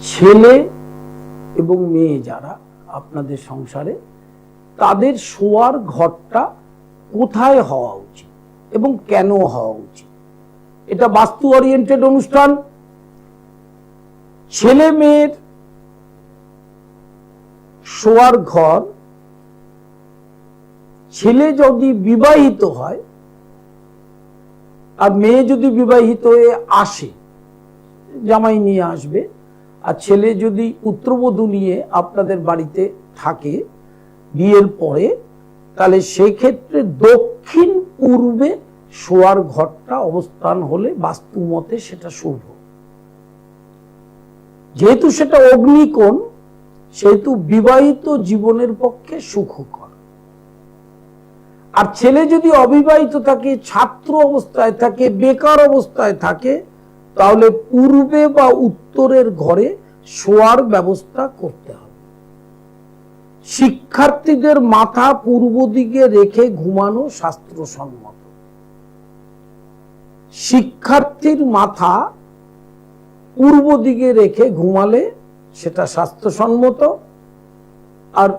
ছেলে এবং মেয়ে যারা আপনাদের সংসারে, তাদের শোয়ার ঘরটা কোথায় হওয়া উচিত এবং কেন হওয়া উচিত, এটা বাস্তু ওরিয়েন্টেড অনুষ্ঠান। ছেলে মেয়ের শোয়ার ঘর, ছেলে যদি বিবাহিত হয় আর মেয়ে যদি বিবাহিত হয়ে আসে, জামাই নিয়ে আসবে, আর ছেলে যদি পুত্রবধূ নিয়ে আপনাদের বাড়িতে থাকে বিয়ের পরে, তাহলে সেক্ষেত্রে দক্ষিণ পূর্বে শোয়ার ঘরটা অবস্থান হলে বাস্তু মতে সেটা শুভ। যেহেতু সেটা অগ্নিকোণ, সেহেতু বিবাহিত জীবনের পক্ষে সুখকর। আর ছেলে যদি অবিবাহিত থাকে, ছাত্র অবস্থায় থাকে, বেকার অবস্থায় থাকে, তাহলে পূর্বে বা উত্তরের ঘরে শোয়ার ব্যবস্থা করতে হবে। শিক্ষার্থীদের মাথা পূর্ব দিকে রেখে ঘুমানো শাস্ত্রসম্মত। শিক্ষার্থীর মাথা পূর্ব দিকে রেখে ঘুমালে সেটা স্বাস্থ্যসম্মত। আর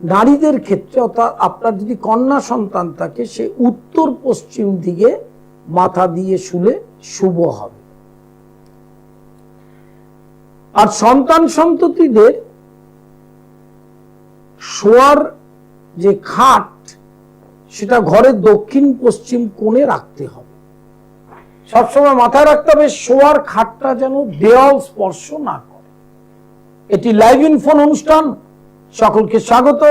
নারীদের ক্ষেত্রে, অর্থাৎ আপনার যদি কন্যা সন্তান থাকে, সে উত্তর পশ্চিম দিকে মাথা দিয়ে শুলে শুভ হবে। আর সন্তান সন্ততিদের শোয়ার যে খাট, সেটা ঘরের দক্ষিণ পশ্চিম কোণে রাখতে হবে। সবসময় মাথায় রাখতে হবে শোয়ার খাটটা যেন দেওয়াল স্পর্শ না করে। এটি লাইভ ইন ফোন অনুষ্ঠান, সকলকে স্বাগত।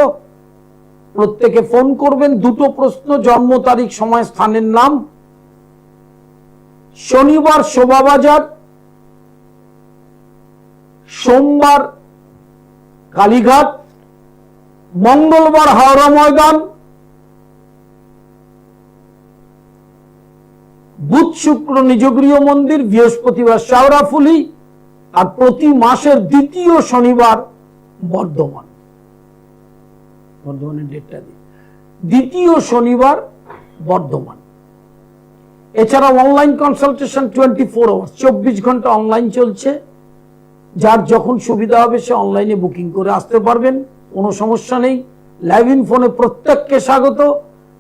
প্রত্যেকে ফোন করবেন, দুটো প্রশ্ন, জন্ম তারিখ, সময়, স্থানের নাম। শনিবার শোভাবাজার, সোমবার কালীঘাট, মঙ্গলবার হাওড়া ময়দান, বুধ শুক্র নিজগৃহ মন্দির, বৃহস্পতিবার শাওরাফুলি, আর প্রতি মাসের দ্বিতীয় শনিবার বর্ধমান। বর্ধমানের ডেটটা দিই, দ্বিতীয় শনিবার বর্ধমান। এছাড়া অনলাইন কনসালটেশন 24 আওয়ার্স, 24 ঘন্টা অনলাইন চলছে। যার যখন সুবিধা হবে সে অনলাইনে বুকিং করে আসতে পারবেন, কোনো সমস্যা নেই। লাইভ ইন ফোনে প্রত্যেককে স্বাগত।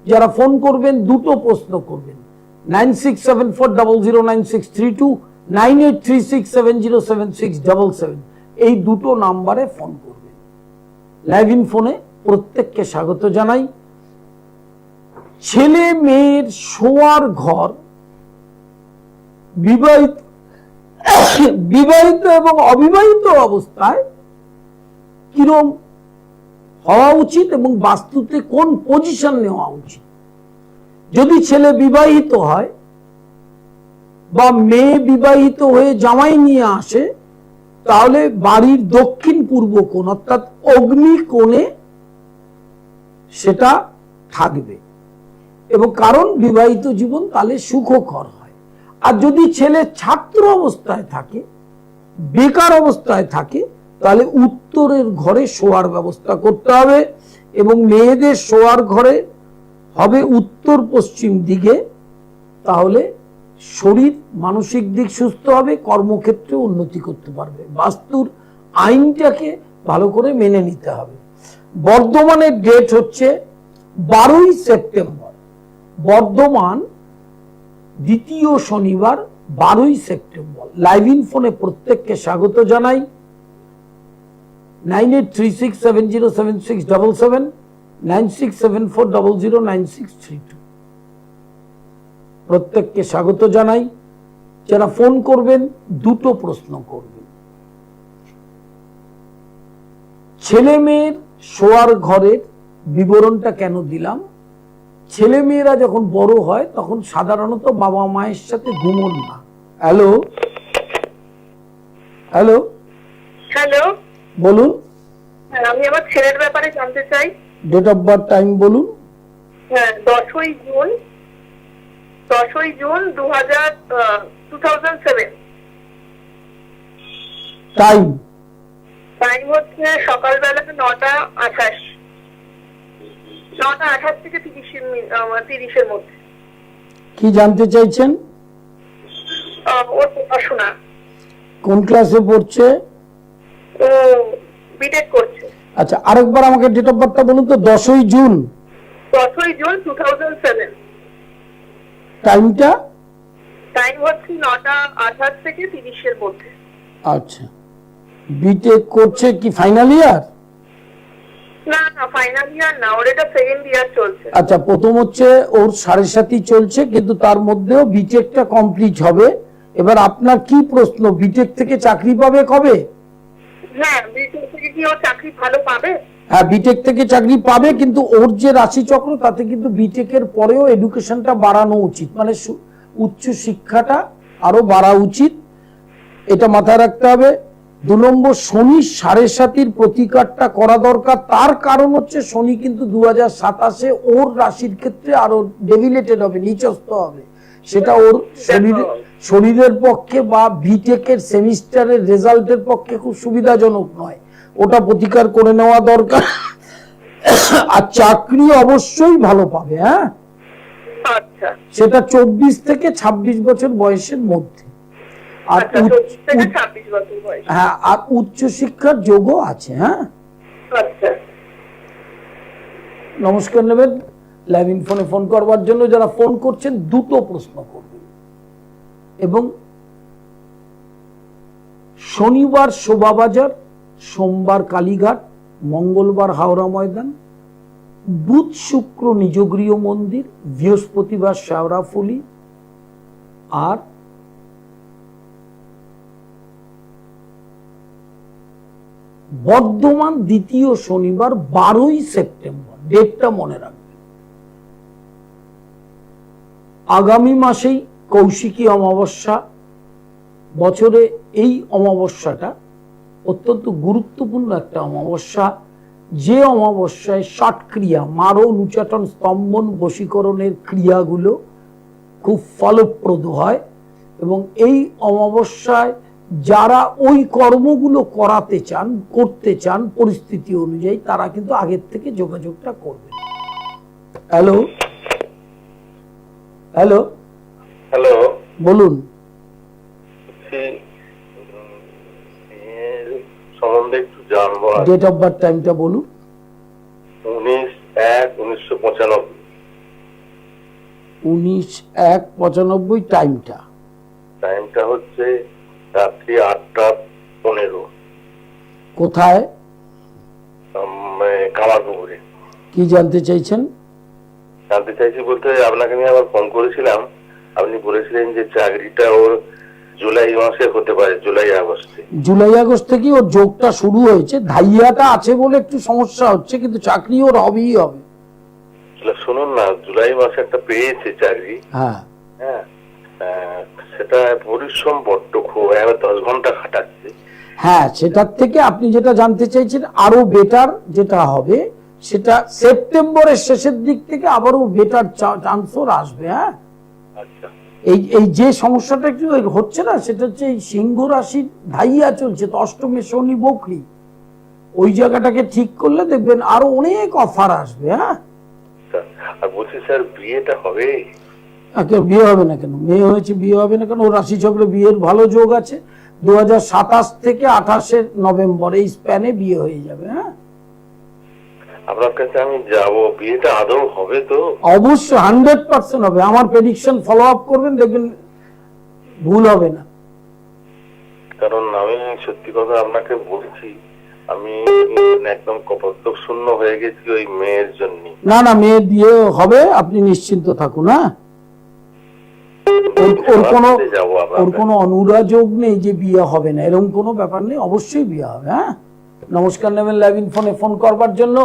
যারা ফোন করবেন দুটো প্রশ্ন করবেন, 9674009632, 9836707677, এই দুটো নাম্বারে ফোন করবেন। লাইভ ইন ফোনে প্রত্যেককে স্বাগত জানাই। ছেলে মেয়ের শোয়ার ঘর বিবাহিত এবং অবিবাহিত অবস্থায় কিরকম হওয়া উচিত এবং বাস্তুতে কোন পজিশন নেওয়া উচিত। যদি ছেলে বিবাহিত হয় বা মেয়ে বিবাহিত হয়ে জামাই নিয়ে আসে, তাহলে বাড়ির দক্ষিণ পূর্ব কোণ, অর্থাৎ অগ্নি কোণে সেটা থাকবে। এবং কারণ বিবাহিত জীবন তাহলে সুখকর হয়। আর যদি ছেলে ছাত্র অবস্থায় থাকে, বেকার অবস্থায় থাকে, তাহলে উত্তরের ঘরে শোয়ার ব্যবস্থা করতে হবে। এবং মেয়েদের শোয়ার ঘরে হবে উত্তর পশ্চিম দিকে, তাহলে শরীর মানসিক দিক সুস্থ হবে, কর্মক্ষেত্রে উন্নতি করতে পারবে। বাস্তুর আইনটাকে ভালো করে মেনে নিতে হবে। বর্ধমানের ডেট হচ্ছে 12ই সেপ্টেম্বর। বর্ধমান দ্বিতীয় শনিবার 12ই সেপ্টেম্বর। লাইভ ইন ফোনে প্রত্যেককে স্বাগত জানাই। 9836707677, 9674009632, প্রত্যেককে স্বাগত জানাই। যারা ফোন করবেন দুটো প্রশ্ন করবেন। ছেলে মেয়ের শোয়ার ঘরের বিবরণটা কেন দিলাম, ছেলে মেয়েরা যখন বড় হয় তখন সাধারণত বাবা মায়ের সাথে ঘুমোন না। হ্যালো হ্যালো হ্যালো, বলুন। আমি আমার ছেলের ব্যাপারে জানতে চাই। ডেট অফ বার্থ, টাইম বলুন। হ্যাঁ, 10ই জুন 2007। টাইম হচ্ছে সকালবেলা 9:28 থেকে 30-এর মধ্যে। কি জানতে চাইছেন? ওর পড়াশোনা। কোন ক্লাসে পড়ছে? ও বিটেক করছে। আচ্ছা, আরেকবার আমাকে ডেট অফ বার্থটা বলুন তো। 10ই জুন। 10ই জুন 2007। টাইমটা? টাইম হচ্ছে 9:28 থেকে 30-এর মধ্যে। আচ্ছা, বিটেক করছে কি ফাইনাল ইয়ার? না না, ফাইনাল ইয়ার না, ওর এটা সেকেন্ড ইয়ার চলছে। আচ্ছা, প্রথম হচ্ছে ওর 7.5 চলছে, কিন্তু তার মধ্যেও বিটেকটা কমপ্লিট হবে। এবার আপনার কি প্রশ্ন, বিটেক থেকে চাকরি পাবে কবে? হ্যাঁ, বিটেক থেকে কি ও চাকরি ভালো পাবে? হ্যাঁ, বিটেক থেকে চাকরি পাবে, কিন্তু ওর যে রাশি চক্র তাতে কিন্তু বিটেকের পরেও এডুকেশনটা বাড়ানো উচিত, মানে উচ্চ শিক্ষাটা আরো বাড়া উচিত, এটা মাথায় রাখতে হবে। 2 নম্বর, শনি 7.5 প্রতিকারটা করা দরকার। তার কারণ হচ্ছে শনি কিন্তু 2027-এ ওর রাশির ক্ষেত্রে আরো ডেভিলেটেড হবে, নিচস্থ হবে। সেটা ওর শরীরের পক্ষে বা বিটেকের সেমিস্টারের রেজাল্টের পক্ষে খুব সুবিধাজনক নয়, ওটা প্রতিকার করে নেওয়া দরকার। আর চাকরি অবশ্যই ভালো পাবে। হ্যাঁ, আচ্ছা, সেটা 24 থেকে 26 বছর বয়সের মধ্যে। আর আচ্ছা, 24 থেকে 26 বছর বয়স। হ্যাঁ, আর উচ্চ শিক্ষার যোগও আছে। হ্যাঁ, আচ্ছা, নমস্কার নেবেন লাইভ ইন ফোনে ফোন করবার জন্য। যারা ফোন করছেন দুটো প্রশ্ন করবেন, এবং শনিবার শোভাবাজার, সোমবার কালীঘাট, মঙ্গলবার হাওড়া ময়দান, বুধ শুক্র নিজগৃহ মন্দির, বৃহস্পতিবার শেওড়াফুলি, আর বর্ধমান দ্বিতীয় শনিবার 12ই সেপ্টেম্বর। ডেটটা মনে রাখবেন। আগামী মাসেই কৌশিকী অমাবস্যা। বছরে এই অমাবস্যাটা অত্যন্ত গুরুত্বপূর্ণ একটা অমাবস্যা, যে অমাবস্যায় ষটক্রিয়া, মারণ, উচ্চাটন, স্তম্ভন, বশীকরণের ক্রিয়াগুলো খুব ফলপ্রদ হয়। এবং এই অমাবস্যায় যারা ওই কর্মগুলো করতে চান পরিস্থিতি অনুযায়ী, তারা কিন্তু আগের থেকে যোগাযোগটা করবে। হ্যালো হ্যালো হ্যালো, বলুন। সম্বন্ধে একটু জানবো। ডেট অফ বার্থ, টাইমটা বলুন। 19/1/1995। 19/1/95। টাইমটা? টাইমটা হচ্ছে রাত্রি 8:15। কোথায়? কামারপুকুরে। কি জানতে চাইছেন? জানতে চাইছি বলতে, আপনাকে আমি আবার ফোন করেছিলাম, আপনি বলেছিলেন যে চাকরিটা ওর জুলাই মাসে হতে পারে, জুলাই আগস্টে। জুলাই আগস্ট থেকে ওর যোগটা শুরু হয়েছে, ধাইয়াটা আছে বলে একটু সমস্যা হচ্ছে, কিন্তু চাকরি ওর হবেই হবে। শুনুন না, জুলাই মাসে একটা পেয়েছে চাকরি। হ্যাঁ হ্যাঁ, সেটা পরিশ্রম বড্ড, খুব 10 ঘন্টা খাটাচ্ছে। হ্যাঁ, সেটার থেকে আপনি যেটা জানতে চাইছেন আরো বেটার যেটা হবে, সেটা সেপ্টেম্বরের শেষের দিক থেকে আবারও বেটার চান্স ওর আসবে। হ্যাঁ, আচ্ছা, এই যে সমস্যাটা একটু হচ্ছে না, সেটা হচ্ছে এই সিংহ রাশির ধাইয়া চলছে, তো অষ্টমে শনি বকরি, ওই জায়গাটাকে ঠিক করলে দেখবেন আরো অনেক অফার আসবে। হ্যাঁ, আর বলছি স্যার, বিয়েটা হবে? বিয়ে হবে না কেন? মেয়ে হয়েছে, বিয়ে হবে না কেন? ও রাশি চক্রে বিয়ের ভালো যোগ আছে। 2027 থেকে 28 নভেম্বর এই স্প্যানে বিয়ে হয়ে যাবে। হ্যাঁ, আপনার কাছে আমি যাব, বিয়েটা আদৌ হবে তো? অবশ্যই 100% হবে। আমার প্রেডিকশন ফলো আপ করবেন, দেখবেন ভুল হবে না। কারণ আমি সত্যি কথা আপনাকে বলছি, আমি একদম কপোতক শূন্য হয়ে গেছি ওই মেয়ের জন্য। না না, মেয়ে বিয়ে হবে, আপনি নিশ্চিন্ত থাকুন। হ্যাঁ, ওর কোনো অনুরাযোগ নেই যে বিয়ে হবে না, এরকম কোনো ব্যাপার নেই, অবশ্যই বিয়ে হবে। হ্যাঁ, নমস্কার নেবেন লাইভ ইন ফোনে ফোন করবার জন্য।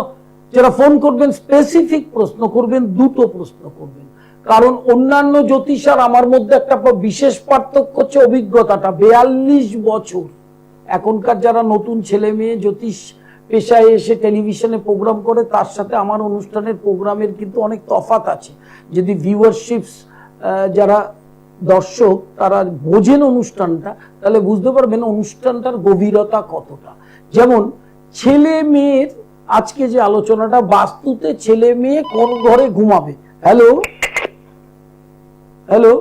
যারা ফোন করবেন স্পেসিফিক প্রশ্ন করবেন, দুটো প্রশ্ন করবেন, কারণ অন্যান্য জ্যোতিষ আর আমার মধ্যে একটা বিশেষ পার্থক্য হচ্ছে অভিজ্ঞতাটা। 42 বছর। এখনকার যারা নতুন ছেলে মেয়ে জ্যোতিষ পেশায় এসে টেলিভিশনে প্রোগ্রাম করে, তার সাথে আমার অনুষ্ঠানের প্রোগ্রামের কিন্তু অনেক তফাৎ আছে। যদি ভিউয়ারশিপস, যারা দর্শক তারা বোঝেন অনুষ্ঠানটা, তাহলে বুঝতে পারবেন অনুষ্ঠানটার গভীরতা কতটা। যেমন ছেলে মেয়ের আজকে যে আলোচনাটা, বাস্তুতে ছেলে মেয়ে কোন ঘরে ঘুমাবে। হ্যালো হ্যালো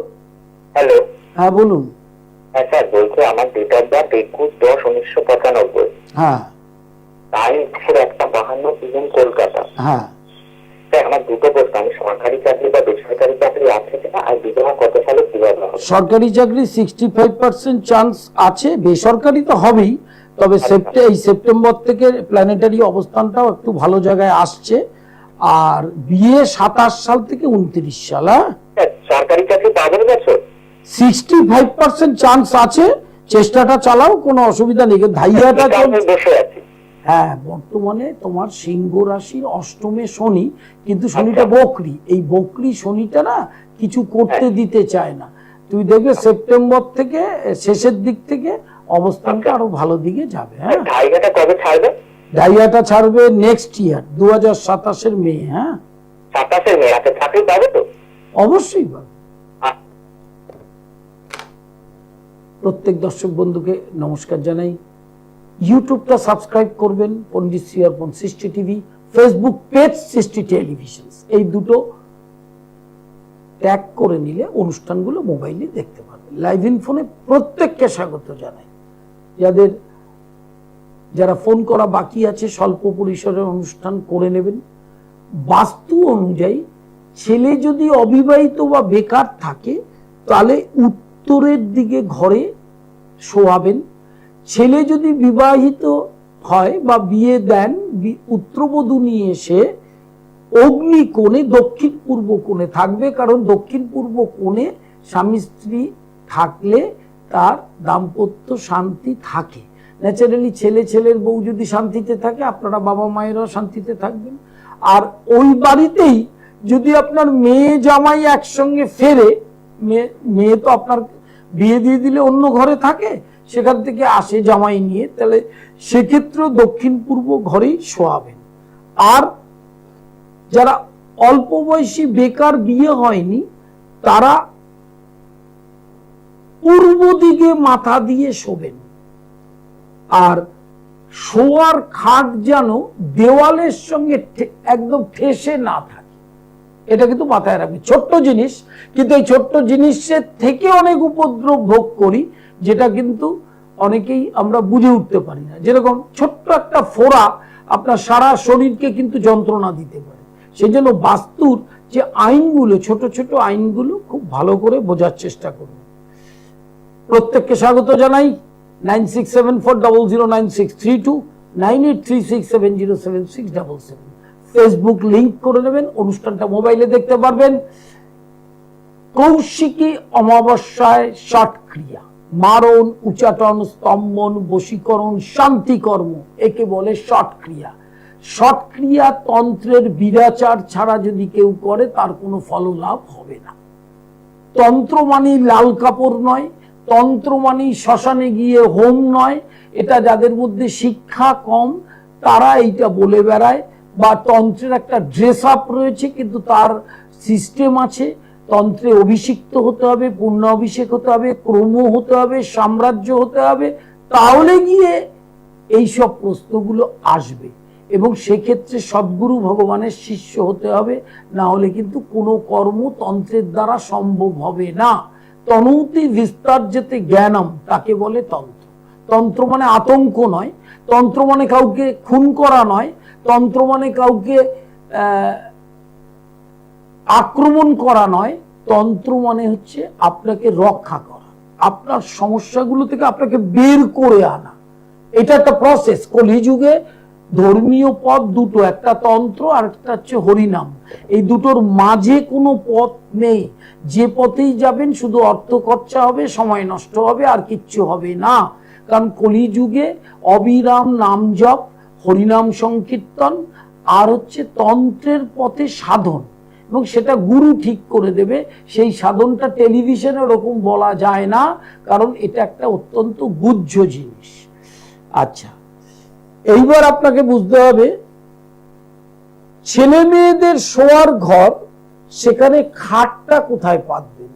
হ্যালো, হ্যাঁ বলুন। হ্যাঁ স্যার, বলছি আমার ডেট অফ বার্থ 21/10/1995। হ্যাঁ তাই 152 কলকাতা। হ্যাঁ, স্যার আমার দুটো প্রশ্ন, আমি সরকারি চাকরি বা বেসরকারি চাকরি আছে কিনা, আর বিবাহ কত সালে কিভাবে হবে? সরকারি চাকরি 65% চান্স আছে, বেসরকারি তো হবেই, তবে এই সেপ্টেম্বর থেকে প্ল্যানেটারি অবস্থানটাও একটু ভালো জায়গায় আসছে। আর বিয়ে 27 সাল থেকে 29 সাল। স্যার, সরকারি চাকরি পাবেন বছর? 65% চান্স আছে, চেষ্টাটা চালাও, কোনো অসুবিধা নেই। ধাইয়াটা আমি বসে আছি। হ্যাঁ, বর্তমানে তোমার সিংহ রাশির অষ্টমে শনি, কিন্তু শনিটা বকরি, এই বকরি শনিটা না কিছু করতে দিতে চায় না। তুই দেখবে সেপ্টেম্বর থেকে শেষের দিক থেকে অবস্থানটা আরো ভালো দিকে যাবে। হ্যাঁ, ধাইয়াটা কবে ছাড়বে? ডাইয়াটা ছাড়বে নেক্সট ইয়ার 2027 মে। হ্যাঁ, 27 মে। আচ্ছা, চাকরি পাবে তো? অবশ্যই পাবে। প্রত্যেক দর্শক বন্ধুকে নমস্কার জানাই। ইউটিউবটা সাবস্ক্রাইব করবেন, পণ্ডিত শ্রীঅর্পণ সৃষ্টি টিভি, ফেসবুক পেজ সৃষ্টি টেলিভিশন, এই দুটো ট্যাগ করে নিলে অনুষ্ঠানগুলো মোবাইলে দেখতে পারবেন। লাইভ ইন ফোনে প্রত্যেককে স্বাগত জানাই। যারা ফোন করা বাকি আছে, স্বল্প পরিসরের অনুষ্ঠান করে নেবেন। বাস্তু অনুযায়ী ছেলে যদি অবিবাহিত বা বেকার থাকে তাহলে উত্তরের দিকে ঘরে শোয়াবেন। ছেলে যদি বিবাহিত হয় বা বিয়ে দেন, পুত্রবধূ নিয়ে এসে অগ্নি কোণে দক্ষিণ পূর্ব কোণে থাকবে, কারণ দক্ষিণ পূর্ব কোণে স্বামী স্ত্রী থাকলে তার দাম্পত্য শান্তি থাকে। ন্যাচারালি ছেলের বউ যদি শান্তিতে থাকে, আপনারা বাবা মায়েরাও শান্তিতে থাকবেন। আর ওই বাড়িতেই যদি আপনার মেয়ে জামাই একসঙ্গে ফেরে, মেয়ে তো আপনার বিয়ে দিয়ে দিলে অন্য ঘরে থাকে, সেখান থেকে আসে জামাই নিয়ে, তাহলে সেক্ষেত্রে দক্ষিণ পূর্ব ঘরেই শোয়াবেন। আর যারা অল্প বয়সী বেকার, বিয়ে হয়নি, তারা পূর্ব দিকে মাথা দিয়ে শোবেন। আর শোয়ার খাট যেন দেওয়ালের সঙ্গে একদম ঠেসে না থাকে, এটা কিন্তু মাথায় রাখবে। ছোট্ট জিনিস, কিন্তু এই ছোট্ট জিনিসের থেকে অনেক উপদ্রব ভোগ করি, যেটা কিন্তু অনেকেই আমরা বুঝে উঠতে পারি না। যেরকম ছোট্ট একটা ফোড়া আপনার সারা শরীরকে কিন্তু যন্ত্রণা দিতে পারে। সেই জন্য বাস্তুর যে আইনগুলো, ছোট ছোট আইনগুলো খুব ভালো করে বোঝার চেষ্টা করুন। প্রত্যেককে স্বাগত জানাই। 9674009632, 9836707677, ফেসবুক লিংক করে নেবেন, অনুষ্ঠানটা মোবাইলে দেখতে পারবেন। কৌশিকী অমাবস্যায় ষট ক্রিয়া, মারণ, উচাটন, স্তম্ভন, বশীকরণ, শান্তিকর্ম, একে বলে ষট ক্রিয়া। ষট ক্রিয়া তন্ত্রের বিরাচার ছাড়া যদি কেউ করে, তার কোনো ফললাভ হবে না। তন্ত্র মানে লাল কাপড় নয়, তন্ত্র মানে শ্মশানে গিয়ে হোম নয়। এটা যাদের মধ্যে শিক্ষা কম তারা এইটা বলে বেড়ায়, বা তন্ত্রের একটা ড্রেস আপ রয়েছে, কিন্তু তার সিস্টেম আছে। তন্ত্রে অভিষিক্ত হতে হবে, পূর্ণ অভিষেক হতে হবে, ক্রম হতে হবে, সাম্রাজ্য হতে হবে, তাহলে গিয়ে এইসব প্রশ্নগুলো আসবে। এবং সেক্ষেত্রে সদ্গুরু ভগবানের শিষ্য হতে হবে, না হলে কিন্তু কোনো কর্ম তন্ত্রের দ্বারা সম্ভব হবে না। তনৌতি বিস্তার যেতে জ্ঞানম, তাকে বলে তন্ত্র। তন্ত্র মানে আতঙ্ক নয়, তন্ত্র মানে কাউকে খুন করা নয়, তন্ত্র মানে কাউকে আক্রমণ করা নয়। তন্ত্র মানে হচ্ছে আপনাকে রক্ষা করা, আপনার সমস্যাগুলো থেকে আপনাকে বের করে আনা। এটা একটা প্রসেস। কলিযুগে ধর্মীয় পথ দুটো, একটা তন্ত্র আর একটা হচ্ছে হরিনাম। এই দুটোর মাঝে কোনো পথ নেই। যে পথেই যাবেন শুধু অর্থ খরচা হবে, সময় নষ্ট হবে, আর কিচ্ছু হবে না। কারণ কলিযুগে অবিরাম নাম জপ, হরিনাম সংকীর্তন, আর হচ্ছে তন্ত্রের পথে সাধন, এবং সেটা গুরু ঠিক করে দেবে। সেই সাধনটা টেলিভিশনে ওরকম বলা যায় না, কারণ এটা একটা অত্যন্ত গুহ্য জিনিস। আচ্ছা, এইবার আপনাকে বুঝতে হবে ছেলে মেয়েদের শোয়ার ঘর, সেখানে খাটটা কোথায় পাতবেন?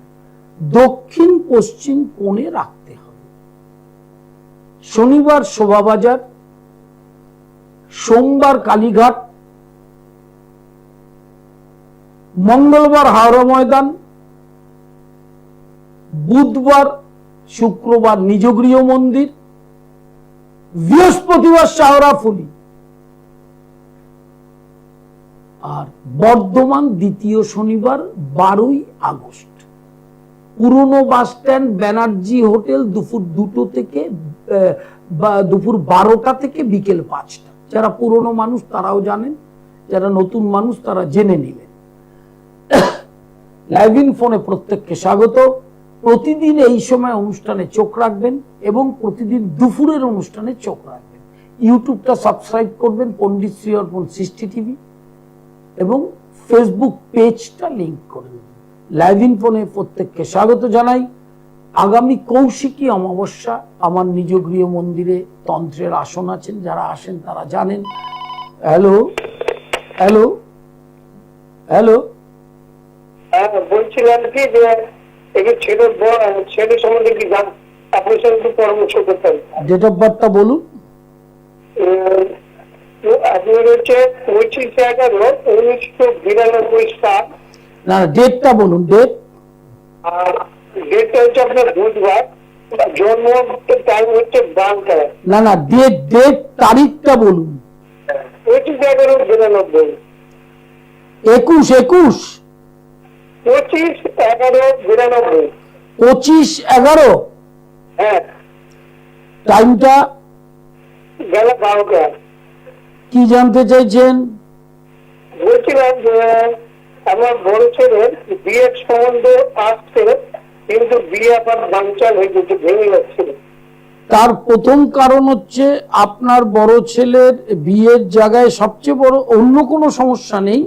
দক্ষিণ পশ্চিম কোণে রাখতে হবে। শনিবার শোভাবাজার, সোমবার কালীঘাট, মঙ্গলবার হাওড়া ময়দান, বুধবার শুক্রবার নিজ গৃহ মন্দির, বৃহস্পতিবার শাওরাফুলি, আর বর্ধমান দ্বিতীয় শনিবার 12ই আগস্ট, পুরনো বাস স্ট্যান্ড ব্যানার্জি হোটেল, দুপুর 2টো থেকে দুপুর 12টা থেকে বিকেল 5টা। যারা পুরনো মানুষ তারাও জানেন, যারা নতুন মানুষ তারা জেনে নিলেন। লাইভ ইন ফোনে প্রত্যেককে স্বাগত। প্রতিদিন এই সময় অনুষ্ঠানে চোখ রাখবেন এবং প্রতিদিন দুপুরের অনুষ্ঠানে চোখ রাখবেন। ইউটিউবটা সাবস্ক্রাইব করবেন, পণ্ডিত শ্রী অর্পণ সৃষ্টি টিভি, এবং ফেসবুক পেজটা লিংক করে দেবেন। লাইভ ইন ফোনে প্রত্যেককে স্বাগত জানাই। আগামী কৌশিকী অমাবস্যা আমার নিজ গৃহ মন্দিরে তন্ত্রের আসন আছেন, যারা আসেন তারা জানেন। হ্যালো হ্যালো হ্যালো, বলছিলাম কি যে এই ছেলে সম্বন্ধে কি আপনার সঙ্গে পরামর্শ করতেন। ডেট অফ বার্থটা বলুন। আপনার হচ্ছে 25/11/1992 সাল। না, ডেটটা বলুন, ডেট। আর ডেটটা হচ্ছে আপনার বুধবার, জন্ম টাইম হচ্ছে 12টা। না না, ডেট তারিখটা বলুন। 25/11/92। 21 25/11/92। 25/11। হ্যাঁ, টাইমটা বেলা 12টা। কি জানতে চাইছেন? বলছিলাম যে আমার বড় ছেলের বিয়ের সম্বন্ধ আসছে, কিন্তু বিয়ে আবার বানচাল হয়ে যেতে, ভেঙে যাচ্ছে। তার প্রথম কারণ হচ্ছে আপনার বড় ছেলের বিয়ের জায়গায় সবচেয়ে বড় অন্য কোনো সমস্যা নেই,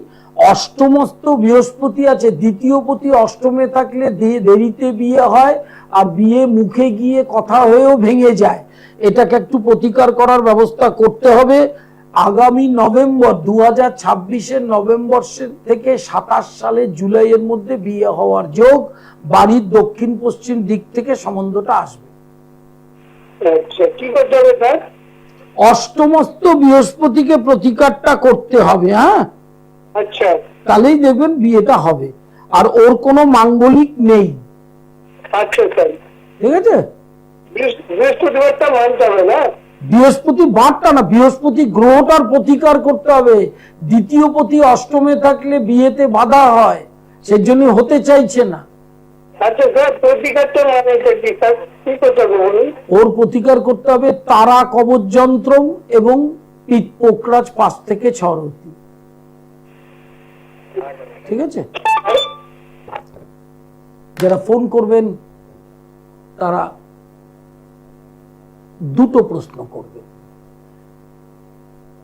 অষ্টমস্ত বৃহস্পতি আছে। দ্বিতীয় পতি অষ্টমে থাকলে দেরিতে বিয়ে হয়, আর বিয়ে মুখে গিয়ে কথা হয়েও ভেঙে যায়। এটাকে একটু প্রতিকার করার ব্যবস্থা করতে হবে। আগামী নভেম্বর 2026-এর নভেম্বর থেকে 27 সালের জুলাইয়ের মধ্যে বিয়ে হওয়ার যোগ। বাড়ির দক্ষিণ পশ্চিম দিক থেকে সম্বন্ধটা আসবে। আচ্ছা, কি করতে হবে স্যার? অষ্টমস্ত বৃহস্পতিকে প্রতিকারটা করতে হবে। হ্যাঁ, আচ্ছা তাহলেই দেখবেন বিয়েটা হবে। আর ওর কোনো মাঙ্গলিক নেই। আচ্ছা স্যার, ঠিক আছে, বৃহস্পতিবারটা মানতে হবে না? বৃহস্পতি বারটা না, বৃহস্পতি গ্রহটার প্রতিকার করতে হবে। দ্বিতীয় পতি অষ্টমে থাকলে বিয়েতে বাধা হয়, সেজন্য হতে চাইছে না। আচ্ছা স্যার, প্রতিকারটা মানে কি স্যার, কি করতে হবে বলুন? ওর প্রতিকার করতে হবে তারা কবচ যন্ত্র এবং পিত পোকরাজ 5 থেকে 6 রতি। ঠিক আছে, যারা ফোন করবেন তারা দুটো প্রশ্ন করবে।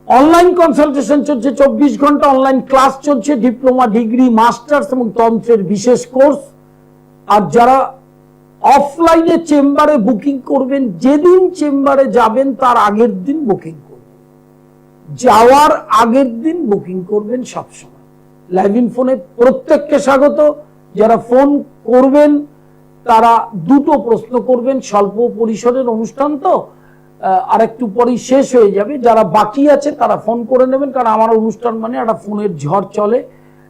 অনলাইন কনসালটেশন চলছে 24 ঘন্টা, অনলাইন ক্লাস চলছে, ডিপ্লোমা, ডিগ্রি, মাস্টার্স এবং তন্ত্রের বিশেষ কোর্স। আর যারা অফলাইনে চেম্বারে বুকিং করবেন, যেদিন চেম্বারে যাবেন তার আগের দিন বুকিং করবেন, যাওয়ার আগের দিন বুকিং করবেন সবসময়। লাইভ ইন ফোনে প্রত্যেককে স্বাগত। যারা ফোন করবেন তারা দুটো প্রশ্ন করবেন, স্বল্প পরিসরের অনুষ্ঠান তো আর একটু পরেই শেষ হয়ে যাবে। যারা বাকি আছে তারা ফোন করে নেবেন, কারণ আমার অনুষ্ঠান মানে একটা ফোনের ঝড় চলে,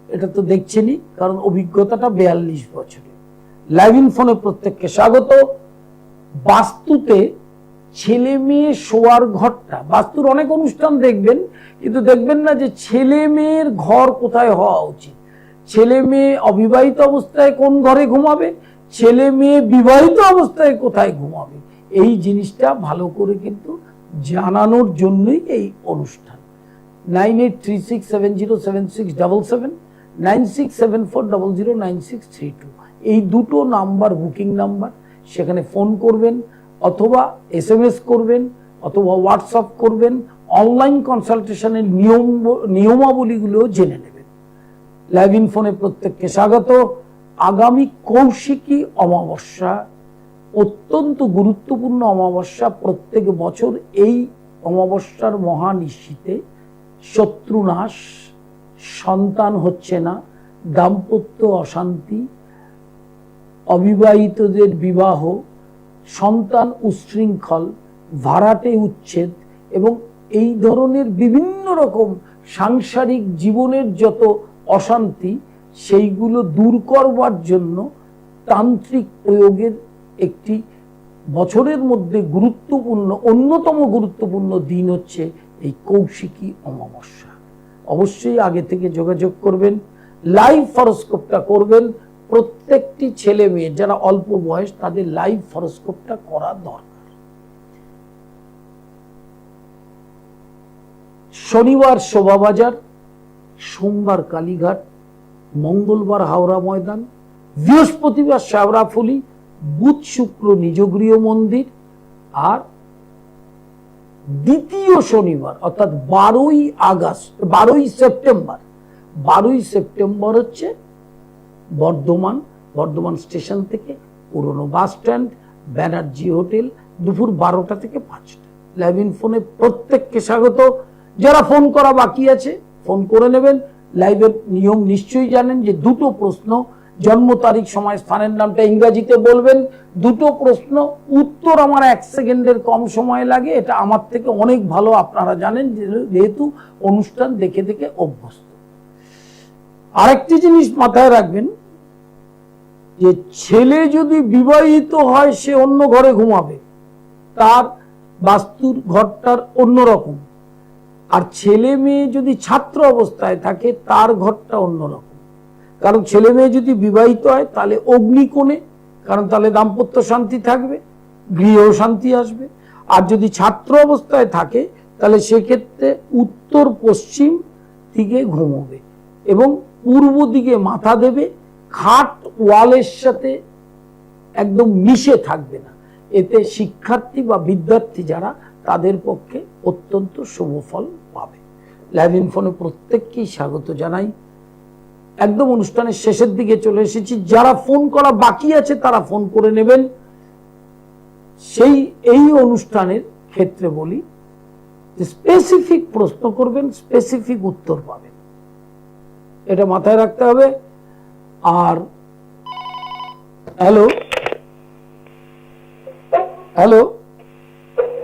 এটা তো দেখছেনই, কারণ অভিজ্ঞতাটা 42 বছরে। লাইভ ইন ফোনে প্রত্যেককে স্বাগত। বাস্তুতে ছেলে মেয়ে শোয়ার ঘরটা, বাস্তুর অনেক অনুষ্ঠান দেখবেন, কিন্তু দেখবেন না যে ছেলে মেয়ের ঘর কোথায় হওয়া উচিত। ছেলে মেয়ে অবিবাহিত অবস্থায় কোন ঘরে ঘুমাবে, ছেলে মেয়ে বিবাহিত অবস্থায় কোথায় ঘুমাবে, এই জিনিসটা ভালো করে কিন্তু জানানোর জন্যই এই অনুষ্ঠান। 9836707677, 9674009632, এই দুটো নাম্বার বুকিং নাম্বার। সেখানে ফোন করবেন অথবা SMS করবেন অথবা হোয়াটসঅ্যাপ করবেন। অনলাইন কনসালটেশনের নিয়মাবলীগুলো জেনে নেবেন। লাইভ ইন ফোনে প্রত্যেককে স্বাগত। আগামী কৌশিকী অমাবস্যা অত্যন্ত গুরুত্বপূর্ণ অমাবস্যা। প্রত্যেক বছর এই অমাবস্যার মহানিশীতে শত্রুনাশ, সন্তান হচ্ছে না, দাম্পত্য অশান্তি, অবিবাহিতদের বিবাহ, সন্তান উচ্ছৃঙ্খল, ভাড়াটে উচ্ছেদ এবং এই ধরনের বিভিন্ন রকম সাংসারিক জীবনের যত অশান্তি, সেইগুলো দূর করবার জন্য তান্ত্রিক প্রয়োগের একটি বছরের মধ্যে গুরুত্বপূর্ণ, অন্যতম গুরুত্বপূর্ণ দিন হচ্ছে এই কৌশিকী অমাবস্যা। অবশ্যই আগে থেকে যোগাযোগ করবেন, লাইভ হরোস্কোপটা করবেন। প্রত্যেকটি ছেলে মেয়ে যারা অল্প বয়স তাদের লাইভ হরোস্কোপটা করা দরকার। শনিবার শোভাবাজার, সোমবার কালীঘাট, মঙ্গলবার হাওড়া ময়দান, বৃহস্পতিবার শ্যাওড়াফুলি, বুধ শুক্র নিজগৃহ মন্দির, আর দ্বিতীয় শনিবার অর্থাৎ 12ই সেপ্টেম্বর হচ্ছে বর্ধমান স্টেশন থেকে পুরনো বাস স্ট্যান্ড, ব্যানার্জি হোটেল, দুপুর 12টা থেকে 5টা। লাইভ ইন ফোনে প্রত্যেককে স্বাগত। যারা ফোন করা বাকি আছে ফোন করে নেবেন। লাইভের নিয়ম নিশ্চয়ই জানেন যে দুটো প্রশ্ন, জন্ম তারিখ, সময়, স্থানের নামটা ইংরেজিতে বলবেন। দুটো প্রশ্ন, উত্তর আমার 1 সেকেন্ডের কম সময় লাগে। এটা আমার থেকে অনেক ভালো আপনারা জানেন, যেহেতু অনুষ্ঠান দেখে দেখে অভ্যস্ত। আরেকটি জিনিস মাথায় রাখবেন যে ছেলে যদি বিবাহিত হয় সে অন্য ঘরে ঘুমাবে, তার বাস্তুর ঘরটার অন্যরকম। আর ছেলে মেয়ে যদি ছাত্র অবস্থায় থাকে তার ঘরটা অন্যরকম। কারণ ছেলে মেয়ে যদি বিবাহিত হয় তাহলে অগ্নিকোণে, কারণ তাহলে দাম্পত্য শান্তি থাকবে, গৃহ শান্তি আসবে। আর যদি ছাত্র অবস্থায় থাকে তাহলে সেক্ষেত্রে উত্তর পশ্চিম দিকে ঘুমোবে এবং পূর্ব দিকে মাথা দেবে। খাট ওয়ালের সাথে একদম মিশে থাকবে না। এতে শিক্ষার্থী বা বিদ্যার্থী যারা তাদের পক্ষে অত্যন্ত শুভ ফল পাবে। লাইভ ইন ফোনে প্রত্যেককেই স্বাগত জানাই। একদম অনুষ্ঠানের শেষের দিকে চলে এসেছি। যারা ফোন করা বাকি আছে তারা ফোন করে নেবেন। এই অনুষ্ঠানের ক্ষেত্রে বলি যে স্পেসিফিক প্রশ্ন করবেন, স্পেসিফিক উত্তর পাবেন, এটা মাথায় রাখতে হবে। আর হ্যালো হ্যালো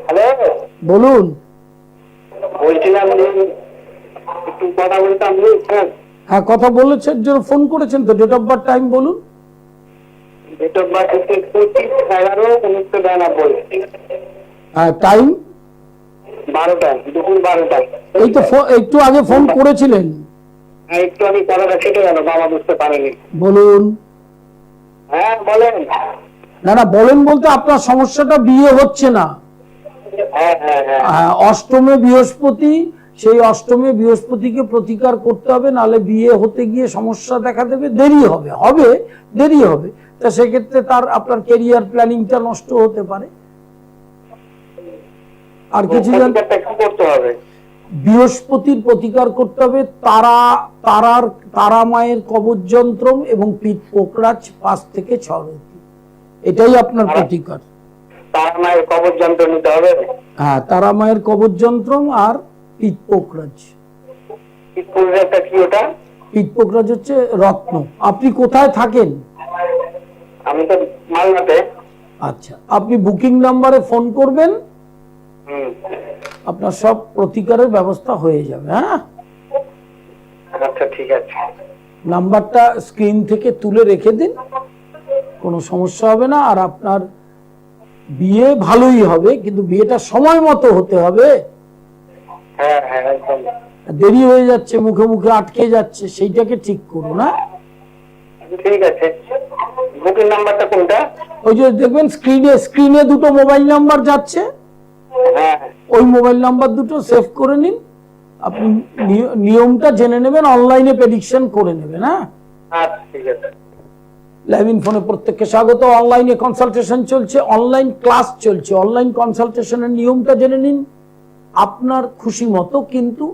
হ্যালো, বলুন। বলছিলাম একটু কথা বলতাম। হ্যাঁ, কথা বলেছেন, জন্য ফোন করেছেন তো। ডেট অফ বার্থ, টাইম বলুন। ডেট অফ বার্থ হচ্ছে 25/11/1992। হ্যাঁ, টাইম 12টা, দুপুর 12টা। এই তো একটু আগে ফোন করেছিলেন। হ্যাঁ, একটু আমি কথাটা কেটে গেল, বাবা বুঝতে পারেনি। বলুন। হ্যাঁ বলেন। না বলেন বলতে আপনার সমস্যাটা বিয়ে হচ্ছে না। হ্যাঁ হ্যাঁ হ্যাঁ, অষ্টমে বৃহস্পতি, সেই অষ্টমে বৃহস্পতিকে প্রতিকার করতে হবে, নাহলে বিয়ে হতে গিয়ে সমস্যা দেখা দেবে, দেরি হবে। তা সেক্ষেত্রে আপনার ক্যারিয়ার প্ল্যানিংটা নষ্ট হতে পারে। আর কিছু প্রতিকারটা কি করতে হবে? বৃহস্পতির প্রতিকার করতে হবে। তারা মায়ের কবচ যন্ত্র এবং পিঠ পোকরাজ 5 থেকে 6 রতি, এটাই আপনার প্রতিকার। তারা মায়ের কবচ যন্ত্র নিতে হবে? হ্যাঁ, তারা মায়ের কবচ যন্ত্র আর পিঠ পোকরাজ। পিঠপুরটা কি ওটা? পিঠ পোকরাজ হচ্ছে রত্ন। আপনি কোথায় থাকেন? আমি তো মালদাতে। আচ্ছা, আপনি বুকিং নাম্বারে ফোন করবেন, আপনার সব প্রতিকারের ব্যবস্থা হয়ে যাবে। হ্যাঁ, আচ্ছা ঠিক আছে। নাম্বারটা স্ক্রিন থেকে তুলে রেখে দিন, কোনো সমস্যা হবে না। আর আপনার বিয়ে ভালোই হবে, কিন্তু বিয়েটা সময় মতো হতে হবে। হ্যাঁ হ্যাঁ একদম। দেরি হয়ে যাচ্ছে, মুখে মুখে আটকে যাচ্ছে, সেইটাকে ঠিক করুন। না, ঠিক আছে। বুকিং নাম্বারটা কোনটা? ওই যে দেখবেন স্ক্রিনে দুটো মোবাইল নাম্বার যাচ্ছে, হ্যাঁ, ওই মোবাইল নাম্বার দুটো সেভ করে নিন। আপনি নিয়মটা জেনে নেবেন, অনলাইনে প্রেডিকশন করে নেবেন। হ্যাঁ, আচ্ছা ঠিক আছে। লাইভ ইন ফোনে প্রত্যেককে স্বাগত। অনলাইনে কনসালটেশন চলছে, অনলাইন ক্লাস চলছে। অনলাইন কনসালটেশনের নিয়মটা জেনে নিন আপনার খুশি মতো, কিন্তু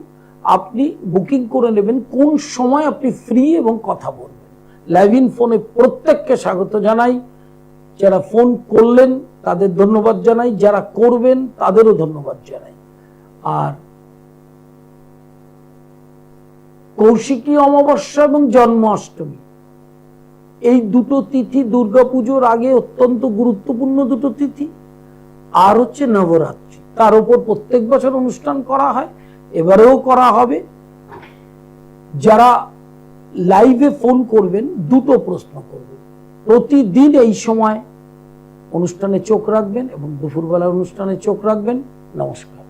আপনি বুকিং করে নেবেন কোন সময় আপনি ফ্রি এবং কথা বলবেন। লাইভ ইন ফোনে প্রত্যেককে স্বাগত জানাই। যারা ফোন করলেন তাদের ধন্যবাদ জানাই, যারা করবেন তাদেরও ধন্যবাদ জানাই। আর কৌশিকী অমাবস্যা এবং জন্মাষ্টমী, এই দুটো তিথি দুর্গাপুজোর আগে অত্যন্ত গুরুত্বপূর্ণ দুটো তিথি। আর হচ্ছে নবরাত্রি, তার উপর প্রত্যেক বছর অনুষ্ঠান করা হয়, এবারেও করা হবে। যারা লাইভে ফোন করবেন দুটো প্রশ্ন করবেন প্রতিদিন এই সময় অনুষ্ঠানে চোখ রাখবেন এবং দুপুরবেলার অনুষ্ঠানে চোখ রাখবেন। নমস্কার।